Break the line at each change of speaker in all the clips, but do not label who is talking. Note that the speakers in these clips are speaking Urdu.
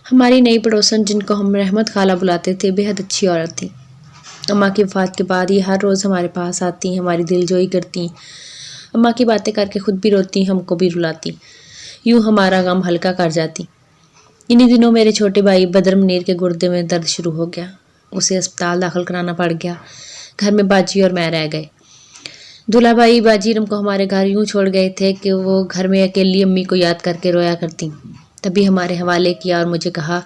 ہماری نئی پڑوسن جن کو ہم رحمت خالہ بلاتے تھے بے حد اچھی عورت تھی۔ اماں کی وفات کے بعد یہ ہر روز ہمارے پاس آتی، ہماری دل جوئی کرتی، اماں کی باتیں کر کے خود بھی روتی، ہم کو بھی رلاتی، یوں ہمارا غم ہلکا کر جاتی۔ انہی دنوں میرے چھوٹے بھائی بدر منیر کے گردے میں درد شروع ہو گیا، اسے اسپتال داخل کرانا پڑ گیا۔ گھر میں باجی اور میں رہ گئے۔ دلہا بھائی باجی ارم کو ہمارے گھر یوں چھوڑ گئے تھے کہ وہ گھر میں اکیلی امی کو یاد کر کے رویا کرتی۔ تبھی ہمارے حوالے کیا اور مجھے کہا،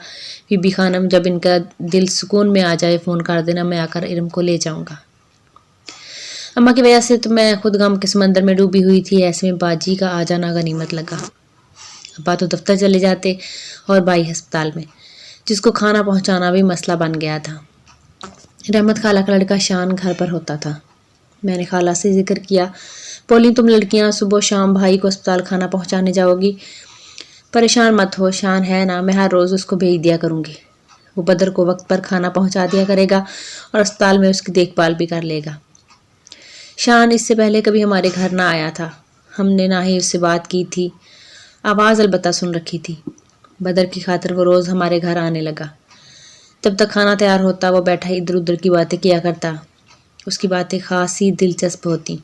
بی بی خانم جب ان کا دل سکون میں آ جائے فون کر دینا، میں آ کر ارم کو لے جاؤں گا۔ اماں کی وجہ سے تو میں خود غم کے سمندر میں ڈوبی ہوئی تھی، ایسے میں باجی کا آ جانا غنیمت لگا۔ ابا تو دفتر چلے جاتے اور بھائی ہسپتال میں، جس کو کھانا پہنچانا بھی مسئلہ بن گیا تھا۔ رحمت خالہ کا لڑکا شان گھر پر ہوتا تھا۔ میں نے خالہ سے ذکر کیا، بولی تم لڑکیاں صبح شام بھائی کو اسپتال کھانا پہنچانے جاؤ گی، پریشان مت ہو، شان ہے نا، میں ہر روز اس کو بھیج دیا کروں گی، وہ بدر کو وقت پر کھانا پہنچا دیا کرے گا اور اسپتال میں اس کی دیکھ بھال بھی کر لے گا۔ شان اس سے پہلے کبھی ہمارے گھر نہ آیا تھا، ہم نے نہ ہی اس سے بات کی تھی، آواز البتہ سن رکھی تھی۔ بدر کی خاطر وہ روز ہمارے گھر آنے لگا۔ جب تک کھانا تیار ہوتا وہ بیٹھا ادھر ادھر کی باتیں کیا کرتا، اس کی باتیں خاصی دلچسپ ہوتی،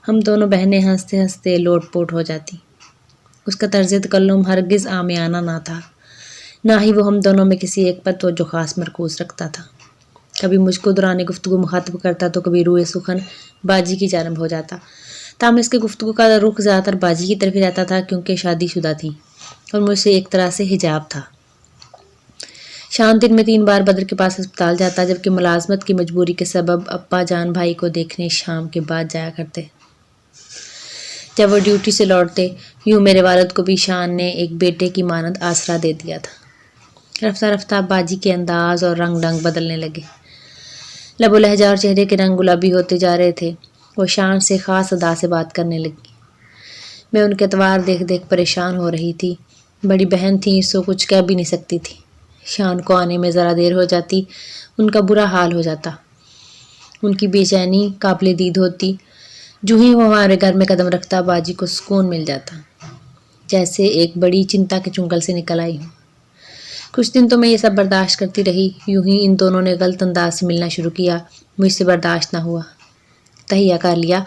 ہم دونوں بہنیں ہنستے ہنستے لوٹ پوٹ ہو جاتی۔ اس کا طرز تکلم ہرگز عامیانہ نہ تھا، نہ ہی وہ ہم دونوں میں کسی ایک پر توجہ خاص مرکوز رکھتا تھا۔ کبھی مجھ کو دوران گفتگو مخاطب کرتا تو کبھی روئے سخن باجی کی جانب ہو جاتا، تاہم اس کی گفتگو کا رخ زیادہ تر باجی کی طرف ہی رہتا تھا، کیونکہ شادی شدہ تھی اور مجھ سے ایک طرح سے حجاب تھا۔ شان دن میں 3 بار بدر کے پاس اسپتال جاتا، جبکہ ملازمت کی مجبوری کے سبب ابا جان بھائی کو دیکھنے شام کے بعد جایا کرتے۔ جب وہ ڈیوٹی سے لوٹتے، یوں میرے والد کو بھی شان نے ایک بیٹے کی مانند آسرا دے دیا تھا۔ رفتہ رفتہ باجی کے انداز اور رنگ ڈنگ بدلنے لگے، لب و لہجہ اور چہرے کے رنگ گلابی ہوتے جا رہے تھے۔ وہ شان سے خاص ادا سے بات کرنے لگی۔ میں ان کے اتوار دیکھ دیکھ پریشان ہو رہی تھی، بڑی بہن تھی سو کچھ کہہ بھی نہیں سکتی تھی۔ شان کو آنے میں ذرا دیر ہو جاتی، ان کا برا حال ہو جاتا، ان کی بے چینی قابل دید ہوتی۔ جو ہی وہ ہمارے گھر میں قدم رکھتا باجی کو سکون مل جاتا، جیسے ایک بڑی چنتا کے چنگل سے نکل آئی ہوں۔ کچھ دن تو میں یہ سب برداشت کرتی رہی، یوں ہی ان دونوں نے غلط انداز سے ملنا شروع کیا، مجھ سے برداشت نہ ہوا، تہیہ کر لیا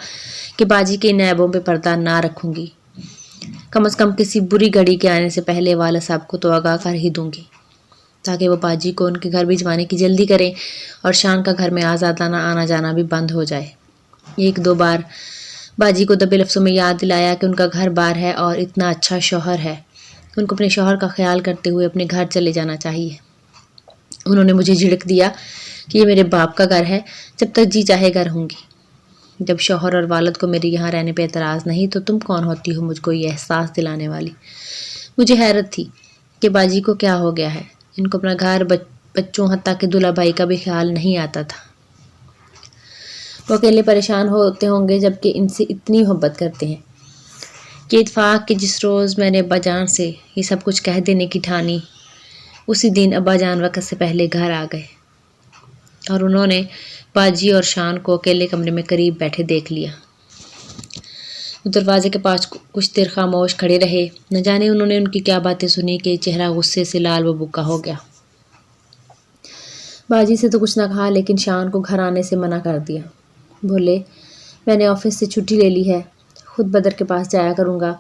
کہ باجی کے ان عیبوں پہ پردہ نہ رکھوں گی، کم از کم کسی بری گھڑی کے آنے سے پہلے والد صاحب کو تو آگاہ کر ہی دوں گی، تاکہ وہ باجی کو ان کے گھر بھجوانے کی جلدی کریں اور شان کا گھر میں آزادانہ آنا جانا بھی بند ہو جائے۔ 1-2 بار باجی کو دبے لفظوں میں یاد دلایا کہ ان کا گھر بار ہے اور اتنا اچھا شوہر ہے، ان کو اپنے شوہر کا خیال کرتے ہوئے اپنے گھر چلے جانا چاہیے۔ انہوں نے مجھے جھڑک دیا کہ یہ میرے باپ کا گھر ہے، جب تک جی چاہے گھر ہوں گی، جب شوہر اور والد کو میرے یہاں رہنے پہ اعتراض نہیں تو تم کون ہوتی ہو مجھ کو یہ احساس دلانے والی۔ مجھے حیرت تھی کہ باجی کو کیا ہو گیا ہے، ان کو اپنا گھر، بچوں، حتیٰ کہ دلہا بھائی کا بھی خیال نہیں آتا تھا۔ وہ اکیلے پریشان ہوتے ہوں گے جبکہ ان سے اتنی محبت کرتے ہیں۔ یہ اتفاق کہ جس روز میں نے ابا جان سے یہ سب کچھ کہہ دینے کی ٹھانی، اسی دن ابا جان وقت سے پہلے گھر آ گئے اور انہوں نے باجی اور شان کو اکیلے کمرے میں قریب بیٹھے دیکھ لیا۔ دروازے کے پاس کچھ دیر خاموش کھڑے رہے، نہ جانے انہوں نے ان کی کیا باتیں سنی کہ چہرہ غصے سے لال و بکا ہو گیا۔ باجی سے تو کچھ نہ کہا لیکن شان کو گھر آنے سے منع کر دیا، بولے میں نے آفس سے چھٹی لے لی ہے، خود بدر کے پاس جایا کروں گا۔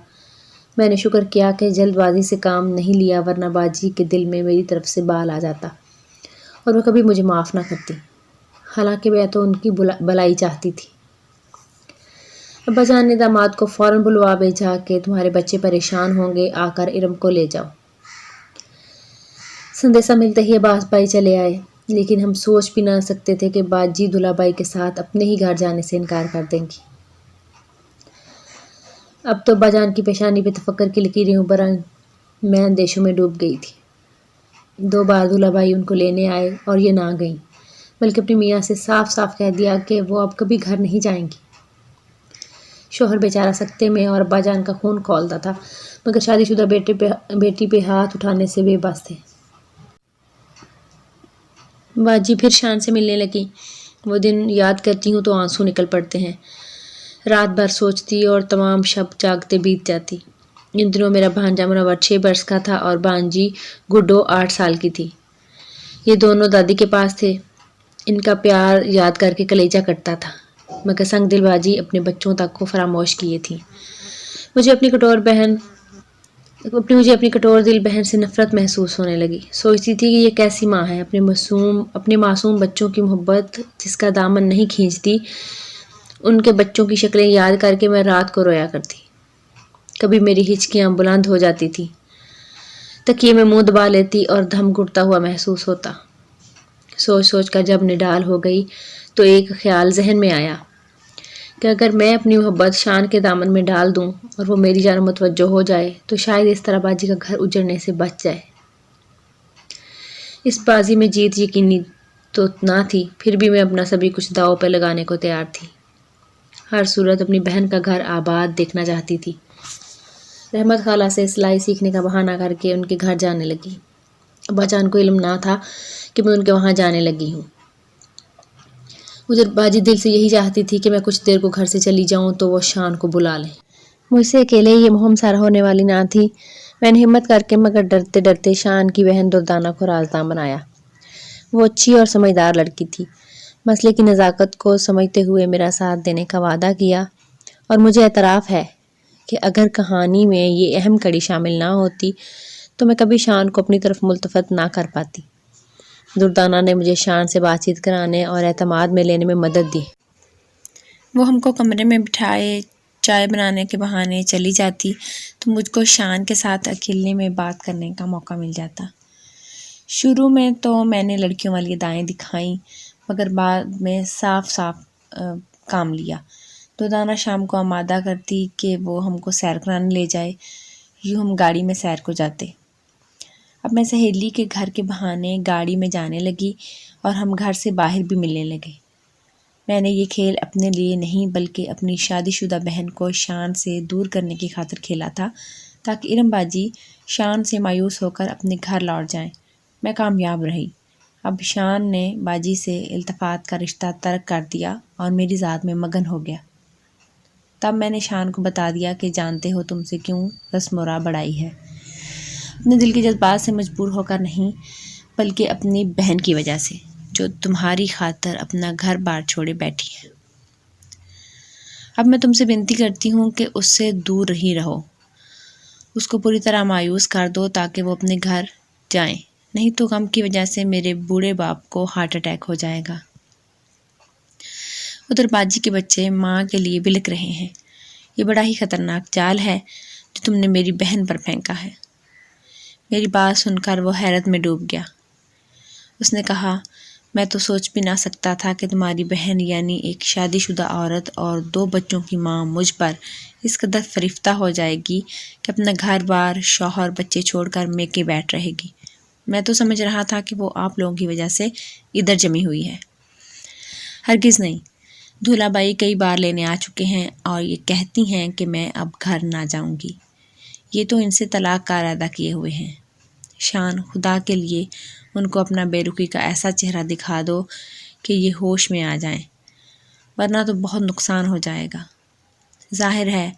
میں نے شکر کیا کہ جلد بازی سے کام نہیں لیا، ورنہ باجی کے دل میں میری طرف سے بال آ جاتا اور وہ کبھی مجھے معاف نہ کرتی، حالانکہ میں تو ان کی بلائی چاہتی تھی۔ ابا جان نے داماد کو فوراً بلوا بھیجا کہ تمہارے بچے پریشان ہوں گے، آ کر ارم کو لے جاؤ۔ سندیسہ ملتے ہی عباس بھائی چلے آئے، لیکن ہم سوچ بھی نہ سکتے تھے کہ باجی دلہا بھائی کے ساتھ اپنے ہی گھر جانے سے انکار کر دیں گی۔ اب تو ابا جان کی پیشانی پہ تفکر کی لکیریں ابھر آئیں، میں اندیشوں میں ڈوب گئی تھی۔ 2 بار دلہا بھائی ان کو لینے آئے اور یہ نہ گئیں، بلکہ اپنی میاں سے صاف صاف کہہ دیا کہ وہ اب کبھی گھر نہیں جائیں گی۔ شوہر بیچارہ سکتے میں اور ابا جان کا خون کھولتا تھا، مگر شادی شدہ بیٹی پہ ہاتھ اٹھانے سے بے بس تھے۔ باجی پھر شان سے ملنے لگی، وہ دن یاد کرتی ہوں تو آنسو نکل پڑتے ہیں۔ رات بھر سوچتی اور تمام شب جاگتے بیت جاتی۔ ان دنوں میرا بھانجا منور 6 برس کا تھا اور بانجی گڈو 8 سال کی تھی۔ یہ دونوں دادی کے پاس تھے۔ ان کا پیار یاد کر کے کلیجہ کٹتا تھا، مگر سنگ دل باجی اپنے بچوں تک کو فراموش کیے تھی۔ مجھے اپنی کٹور دل بہن سے نفرت محسوس ہونے لگی۔ سوچتی تھی کہ یہ کیسی ماں ہے، اپنے معصوم بچوں کی محبت جس کا دامن نہیں کھینچتی۔ ان کے بچوں کی شکلیں یاد کر کے میں رات کو رویا کرتی۔ کبھی میری ہچکیاں بلند ہو جاتی تھی، تکیے میں منہ دبا لیتی اور دم گھٹتا ہوا محسوس ہوتا۔ سوچ کر جب نڈال ہو گئی تو ایک خیال ذہن میں آیا کہ اگر میں اپنی محبت شان کے دامن میں ڈال دوں اور وہ میری جانب متوجہ ہو جائے تو شاید اس طرح باجی کا گھر اجڑنے سے بچ جائے۔ اس بازی میں جیت یقینی تو نہ تھی، پھر بھی میں اپنا سبھی کچھ داؤ پہ لگانے کو تیار تھی۔ ہر صورت اپنی بہن کا گھر آباد دیکھنا چاہتی تھی۔ رحمت خالہ سے سلائی سیکھنے کا بہانہ کر کے ان کے گھر جانے لگی۔ ابا جان کو علم نہ تھا کہ میں ان کے وہاں جانے لگی ہوں۔ ادھر باجی دل سے یہی چاہتی تھی کہ میں کچھ دیر کو گھر سے چلی جاؤں تو وہ شان کو بلا لیں۔ مجھ سے اکیلے یہ مہم سر ہونے والی نہ تھی۔ میں نے ہمت کر کے مگر ڈرتے ڈرتے شان کی بہن دردانہ کو رازداں بنایا۔ وہ اچھی اور سمجھدار لڑکی تھی۔ مسئلے کی نزاکت کو سمجھتے ہوئے میرا ساتھ دینے کا وعدہ کیا، اور مجھے اعتراف ہے کہ اگر کہانی میں یہ اہم کڑی شامل نہ ہوتی تو میں کبھی شان کو اپنی طرف ملتفت نہ کر پاتی۔ دردانہ نے مجھے شان سے بات چیت کرانے اور اعتماد میں لینے میں مدد دی۔ وہ ہم کو کمرے میں بٹھائے چائے بنانے کے بہانے چلی جاتی تو مجھ کو شان کے ساتھ اکیلے میں بات کرنے کا موقع مل جاتا۔ شروع میں تو میں نے لڑکیوں والی ادائیں دکھائیں، مگر بعد میں صاف کام لیا۔ دردانہ شام کو آمادہ کرتی کہ وہ ہم کو سیر کرانے لے جائے، یوں ہم گاڑی میں سیر کو جاتے۔ اب میں سہیلی کے گھر کے بہانے گاڑی میں جانے لگی اور ہم گھر سے باہر بھی ملنے لگے۔ میں نے یہ کھیل اپنے لیے نہیں بلکہ اپنی شادی شدہ بہن کو شان سے دور کرنے کی خاطر کھیلا تھا، تاکہ ارم باجی شان سے مایوس ہو کر اپنے گھر لوٹ جائیں۔ میں کامیاب رہی۔ اب شان نے باجی سے التفات کا رشتہ ترک کر دیا اور میری ذات میں مگن ہو گیا۔ تب میں نے شان کو بتا دیا کہ جانتے ہو تم سے کیوں رسم و راہ بڑھائی ہے، اپنے دل کے جذبات سے مجبور ہو کر نہیں بلکہ اپنی بہن کی وجہ سے، جو تمہاری خاطر اپنا گھر بار چھوڑے بیٹھی ہے۔ اب میں تم سے بنتی کرتی ہوں کہ اس سے دور ہی رہو، اس کو پوری طرح مایوس کر دو تاکہ وہ اپنے گھر جائیں، نہیں تو غم کی وجہ سے میرے بوڑھے باپ کو ہارٹ اٹیک ہو جائے گا۔ ادھر باجی کے بچے ماں کے لیے بلک رہے ہیں۔ یہ بڑا ہی خطرناک جال ہے جو تم نے میری بہن پر پھینکا ہے۔ میری بات سن کر وہ حیرت میں ڈوب گیا۔ اس نے کہا، میں تو سوچ بھی نہ سکتا تھا کہ تمہاری بہن یعنی ایک شادی شدہ عورت اور 2 بچوں کی ماں مجھ پر اس قدر فریفتہ ہو جائے گی کہ اپنا گھر بار شوہر بچے چھوڑ کر میکے بیٹھ رہے گی۔ میں تو سمجھ رہا تھا کہ وہ آپ لوگوں کی وجہ سے ادھر جمی ہوئی ہے۔ ہرگز نہیں، دھولا بائی کئی بار لینے آ چکے ہیں اور یہ کہتی ہیں کہ میں اب گھر نہ جاؤں گی۔ یہ تو ان سے طلاق کا ارادہ کیے ہوئے ہیں۔ شان، خدا کے لیے ان کو اپنا بے رخی کا ایسا چہرہ دکھا دو کہ یہ ہوش میں آ جائیں، ورنہ تو بہت نقصان ہو جائے گا۔ ظاہر ہے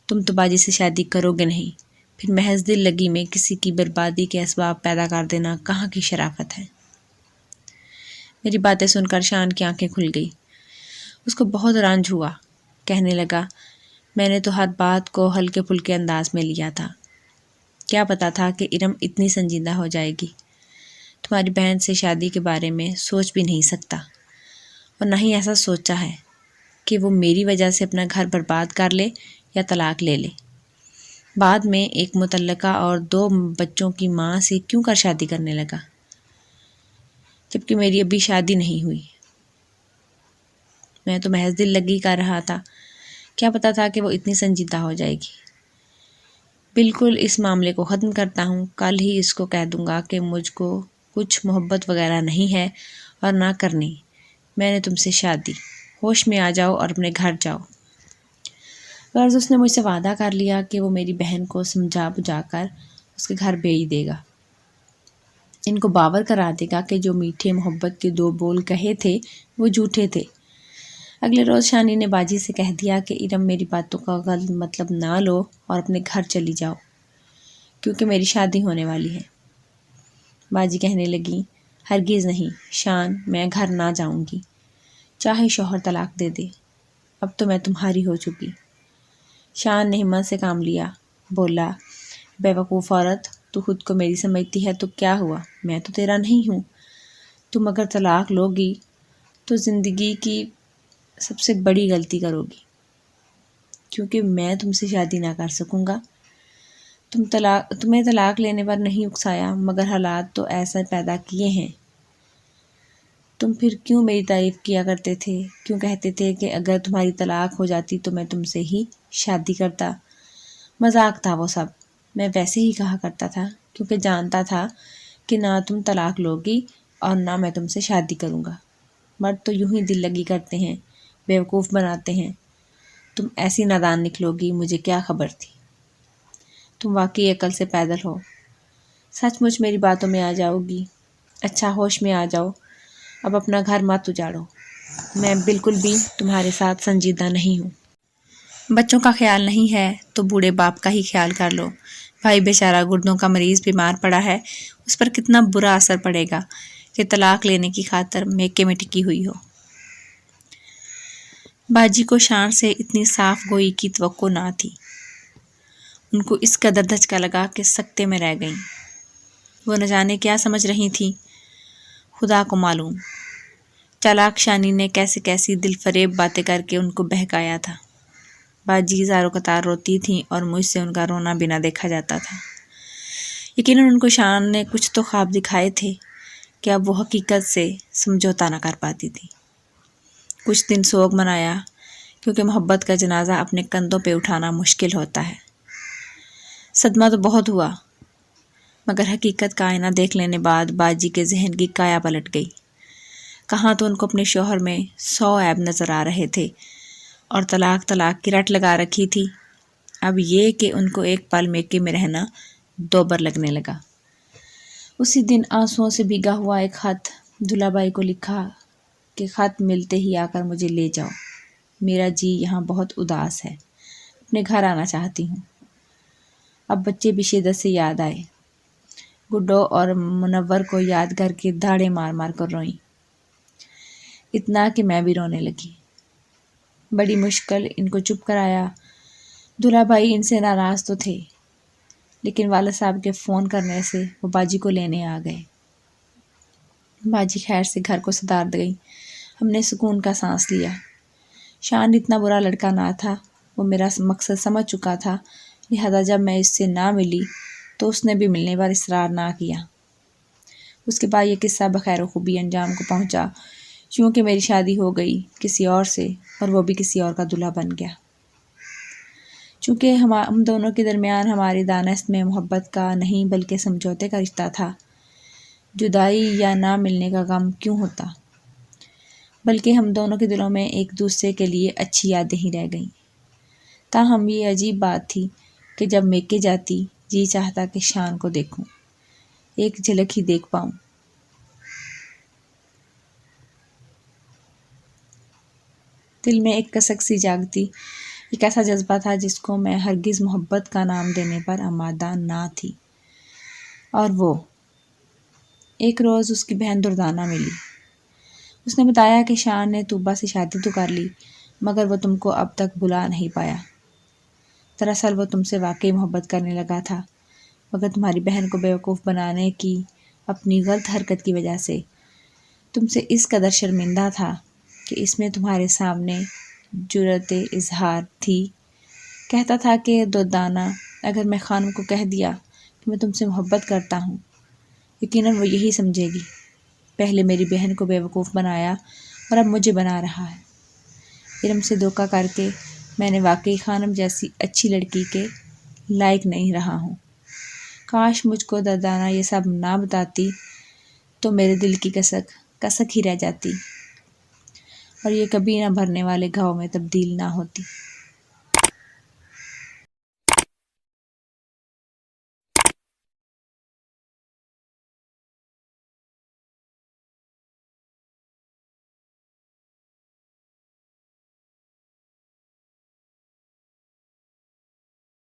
تم تو باجی سے شادی کرو گے نہیں، پھر محض دل لگی میں کسی کی بربادی کے اسباب پیدا کر دینا کہاں کی شرافت ہے۔ میری باتیں سن کر شان کی آنکھیں کھل گئی۔ اس کو بہت رنج ہوا۔ کہنے لگا، میں نے تو ہر بات کو ہلکے پھلکے انداز میں لیا تھا، کیا پتا تھا کہ ارم اتنی سنجیدہ ہو جائے گی۔ تمہاری بہن سے شادی کے بارے میں سوچ بھی نہیں سکتا، اور نہ ہی ایسا سوچا ہے کہ وہ میری وجہ سے اپنا گھر برباد کر لے یا طلاق لے لے۔ بعد میں ایک مطلقہ اور 2 بچوں کی ماں سے کیوں کر شادی کرنے لگا، جبکہ میری ابھی شادی نہیں ہوئی۔ میں تو محض دل لگی کر رہا تھا، کیا پتا تھا کہ وہ اتنی سنجیدہ ہو جائے گی۔ بالکل اس معاملے کو ختم کرتا ہوں، کل ہی اس کو کہہ دوں گا کہ مجھ کو کچھ محبت وغیرہ نہیں ہے اور نہ کرنی۔ میں نے تم سے شادی، ہوش میں آ جاؤ اور اپنے گھر جاؤ۔ غرض اس نے مجھ سے وعدہ کر لیا کہ وہ میری بہن کو سمجھا بجھا کر اس کے گھر بھیج دے گا، ان کو باور کرا دے گا کہ جو میٹھے محبت کے 2 بول کہے تھے وہ جھوٹے تھے۔ اگلے روز شانی نے باجی سے کہہ دیا کہ ارم میری باتوں کا غلط مطلب نہ لو اور اپنے گھر چلی جاؤ۔ کیونکہ میری شادی ہونے والی ہے۔ باجی کہنے لگیں، ہرگز نہیں شان، میں گھر نہ جاؤں گی، چاہے شوہر طلاق دے دے، اب تو میں تمہاری ہو چکی۔ شان نے ہمت سے کام لیا، بولا، بیوقوف عورت، تو خود کو میری سمجھتی ہے تو کیا ہوا، میں تو تیرا نہیں ہوں۔ تم اگر طلاق لوگی تو زندگی کی سب سے بڑی غلطی کرو گی، کیونکہ میں تم سے شادی نہ کر سکوں گا۔ تمہیں طلاق لینے پر نہیں اکسایا، مگر حالات تو ایسا پیدا کیے ہیں۔ تم پھر کیوں میری تعریف کیا کرتے تھے، کیوں کہتے تھے کہ اگر تمہاری طلاق ہو جاتی تو میں تم سے ہی شادی کرتا۔ مذاق تھا وہ سب، میں ویسے ہی کہا کرتا تھا، کیونکہ جانتا تھا کہ نہ تم طلاق لوگی اور نہ میں تم سے شادی کروں گا۔ مرد تو یوں ہی دل لگی کرتے ہیں، بیوقوف بناتے ہیں۔ تم ایسی نادان نکلو گی، مجھے کیا خبر تھی۔ تم واقعی عقل سے پیدل ہو، سچ مچ میری باتوں میں آ جاؤ گی۔ اچھا ہوش میں آ جاؤ، اب اپنا گھر مت اجاڑو، میں بالکل بھی تمہارے ساتھ سنجیدہ نہیں ہوں۔ بچوں کا خیال نہیں ہے تو بوڑھے باپ کا ہی خیال کر لو۔ بھائی بیچارہ گردوں کا مریض بیمار پڑا ہے، اس پر کتنا برا اثر پڑے گا کہ طلاق لینے کی خاطر میکے میں ٹکی ہوئی ہو۔ باجی کو شان سے اتنی صاف گوئی کی توقع نہ تھی۔ ان کو اس قدر دھچکا لگا کہ سکتے میں رہ گئیں۔ وہ نہ جانے کیا سمجھ رہی تھیں، خدا کو معلوم۔ چالاک شانی نے کیسی کیسی دل فریب باتیں کر کے ان کو بہکایا تھا۔ باجی زاروں قطار روتی تھیں اور مجھ سے ان کا رونا بھی نہ دیکھا جاتا تھا۔ یقیناً ان کو شان نے کچھ تو خواب دکھائے تھے کہ اب وہ حقیقت سے سمجھوتا نہ کر پاتی تھی۔ کچھ دن سوگ منایا، کیونکہ محبت کا جنازہ اپنے کندھوں پہ اٹھانا مشکل ہوتا ہے۔ صدمہ تو بہت ہوا، مگر حقیقت کا آئینہ دیکھ لینے بعد باجی کے ذہن کی کایا پلٹ گئی۔ کہاں تو ان کو اپنے شوہر میں 100 عیب نظر آ رہے تھے اور طلاق کی رٹ لگا رکھی تھی، اب یہ کہ ان کو ایک پل میکے میں رہنا دوبر لگنے لگا۔ اسی دن آنسوؤں سے بھیگا ہوا ایک خط دلہا بائی کو لکھا کہ خط ملتے ہی آ کر مجھے لے جاؤ، میرا جی یہاں بہت اداس ہے، اپنے گھر آنا چاہتی ہوں۔ اب بچے بھی شدت سے یاد آئے، گڈو اور منور کو یاد کر کے دھاڑے مار مار کر روئیں، اتنا کہ میں بھی رونے لگی۔ بڑی مشکل ان کو چپ کرایا۔ دلہا بھائی ان سے ناراض تو تھے، لیکن والد صاحب کے فون کرنے سے وہ باجی کو لینے آ گئے۔ باجی خیر سے گھر کو سدھار گئی، ہم نے سکون کا سانس لیا۔ شان اتنا برا لڑکا نہ تھا، وہ میرا مقصد سمجھ چکا تھا، لہذا جب میں اس سے نہ ملی تو اس نے بھی ملنے پر اصرار نہ کیا۔ اس کے بعد یہ قصہ بخیر و خوبی انجام کو پہنچا، چونکہ میری شادی ہو گئی کسی اور سے اور وہ بھی کسی اور کا دلہا بن گیا۔ چونکہ ہم دونوں کے درمیان ہماری دانست میں محبت کا نہیں بلکہ سمجھوتے کا رشتہ تھا، جدائی یا نہ ملنے کا غم کیوں ہوتا، بلکہ ہم دونوں کے دلوں میں ایک دوسرے کے لیے اچھی یادیں ہی رہ گئیں۔ تاہم یہ عجیب بات تھی کہ جب میکے جاتی جی چاہتا کہ شان کو دیکھوں، ایک جھلک ہی دیکھ پاؤں۔ دل میں ایک کسک سی جاگتی، ایک ایسا جذبہ تھا جس کو میں ہرگز محبت کا نام دینے پر آمادہ نہ تھی۔ اور وہ ایک روز اس کی بہن دردانہ ملی۔ اس نے بتایا کہ شان نے طوبہ سے شادی تو کر لی، مگر وہ تم کو اب تک بلا نہیں پایا۔ دراصل وہ تم سے واقعی محبت کرنے لگا تھا، مگر تمہاری بہن کو بیوقوف بنانے کی اپنی غلط حرکت کی وجہ سے تم سے اس قدر شرمندہ تھا کہ اس میں تمہارے سامنے جرأت اظہار تھی۔ کہتا تھا کہ دردانہ، اگر میں خانم کو کہہ دیا کہ میں تم سے محبت کرتا ہوں، یقیناً وہ یہی سمجھے گی، پہلے میری بہن کو بیوقوف بنایا اور اب مجھے بنا رہا ہے۔ علم سے دھوکہ کر کے میں نے واقعی خانم جیسی اچھی لڑکی کے لائق نہیں رہا ہوں۔ کاش مجھ کو دردانہ یہ سب نہ بتاتی تو میرے دل کی کسک ہی رہ جاتی اور یہ کبھی نہ بھرنے والے گھاؤ میں تبدیل نہ ہوتی۔